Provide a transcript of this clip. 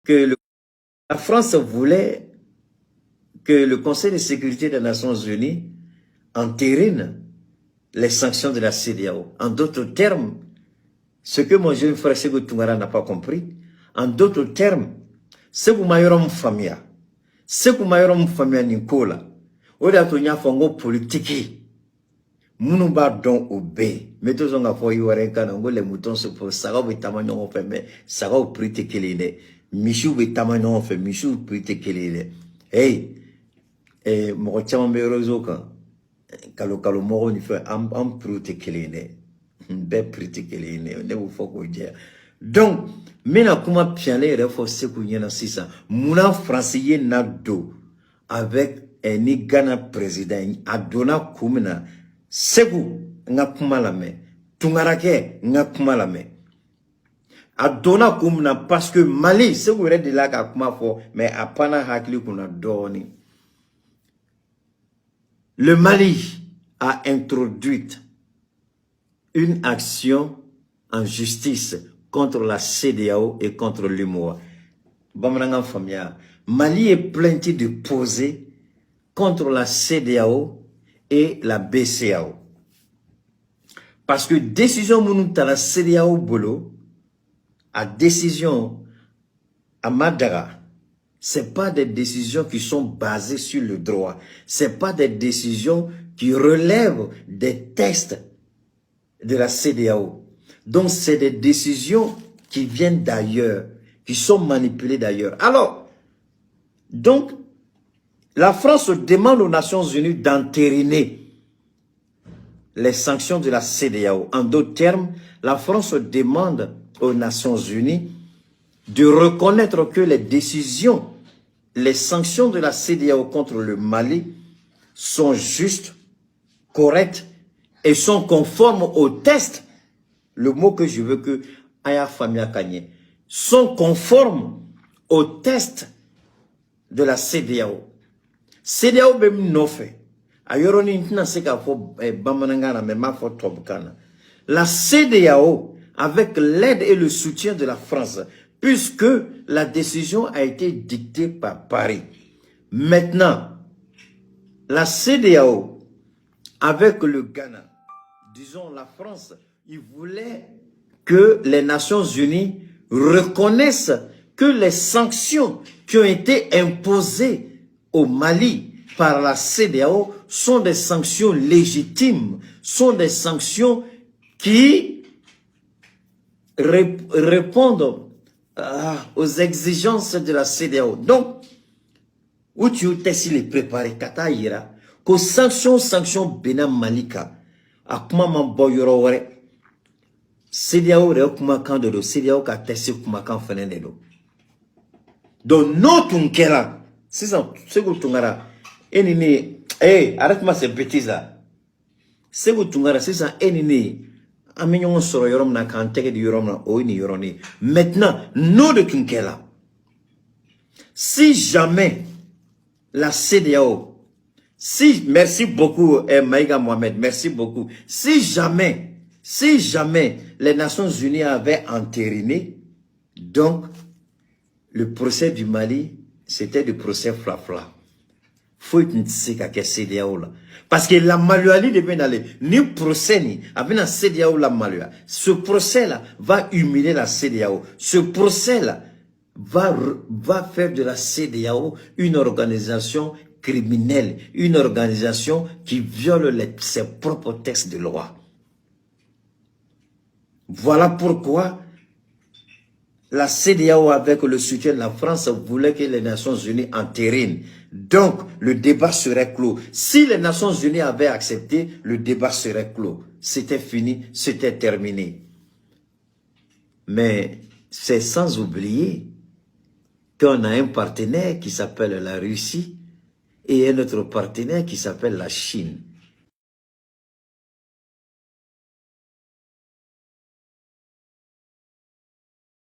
que la France voulait que le Conseil de sécurité des Nations Unies entérine les sanctions de la CEDEAO. En d'autres termes, ce que mon jeune frère Sékou Toungara n'a pas compris, en d'autres termes, Sékou Mayorom Famia, Sékou Mayorom Famia Nikola, Oda Tonya Fongo politique, Mounouba don obé, mettons en affaire Yorenka, les moutons se posent, ça va vous tamagnon fait, mais ça va vous prêter qu'il est, Michou vous tamagnon fait, Michou prêter qu'il est. Hey, mon tient me rezoka, Kalo moro ni fait, am prêter qu'il est. Donc, maintenant, comment pialer renforcer pour y en a Mouna français na do avec un Ghana président Adona Koumena Segou nga kumalame Tungarake nga kumalame Adona Koumena parce que Mali Segou red de la kumafo mais apana hakli kuna doni. Le Mali a introduit une action en justice contre la CEDEAO et contre l'UMOA. Mali est plainté de poser contre la CEDEAO et la BCAO. Parce que décision mounouta la CEDEAO bolo, à décision à Madara, c'est pas des décisions qui sont basées sur le droit. C'est pas des décisions qui relèvent des textes de la CEDEAO. Donc, c'est des décisions qui viennent d'ailleurs, qui sont manipulées d'ailleurs. Alors, donc, la France demande aux Nations Unies d'entériner les sanctions de la CEDEAO. En d'autres termes, la France demande aux Nations Unies de reconnaître que les décisions, les sanctions de la CEDEAO contre le Mali sont justes, correctes, et sont conformes aux tests, le mot que je veux que Aya Famia Kanye, sont conformes aux tests de la CEDEAO. CEDEAO bem nofe. Ayoroni ntina seka fo bamanangana me ma fo tobkana. La CEDEAO, avec l'aide et le soutien de la France, puisque la décision a été dictée par Paris. Maintenant, la CEDEAO, avec le Ghana, disons la France, ils voulaient que les Nations Unies reconnaissent que les sanctions qui ont été imposées au Mali par la CEDEAO sont des sanctions légitimes, sont des sanctions qui répondent aux exigences de la CEDEAO. Donc, où tu es les préparé, kata ira, que sanctions Bena Malika, a kuma man bɔ yɔrɔ wɛrɛ CEDEAO yɛrɛ kumakan de don CEDEAO ka tɛse kumakan fɛnɛ de don donc n'o tun kɛra sisan Sékou Toungara e ni ne arrête-moi ces bêtises là Sékou Toungara sisan e ni ne an bɛ ɲɔgɔn sɔrɔ yɔrɔ min na k'an tɛgɛ di yɔrɔ min na o ye nin yɔrɔnin maintenant n'o de tun kɛra si jamais la CEDEAO. Si, merci beaucoup, Maïga Mohamed, merci beaucoup. Si jamais les Nations Unies avaient entériné, donc, le procès du Mali, c'était le procès flafla. Faut une CEDEAO là. Parce que la Maluali devait aller, ni procès ni, avec la CEDEAO la Malua. Ce procès là va humilier la CEDEAO. Ce procès là va faire de la CEDEAO une organisation criminelle, une organisation qui viole ses propres textes de loi. Voilà pourquoi la CEDEAO, avec le soutien de la France, voulait que les Nations Unies entérinent. Donc, le débat serait clos. Si les Nations Unies avaient accepté, le débat serait clos. C'était fini, c'était terminé. Mais c'est sans oublier qu'on a un partenaire qui s'appelle la Russie, et un autre partenaire qui s'appelle la Chine.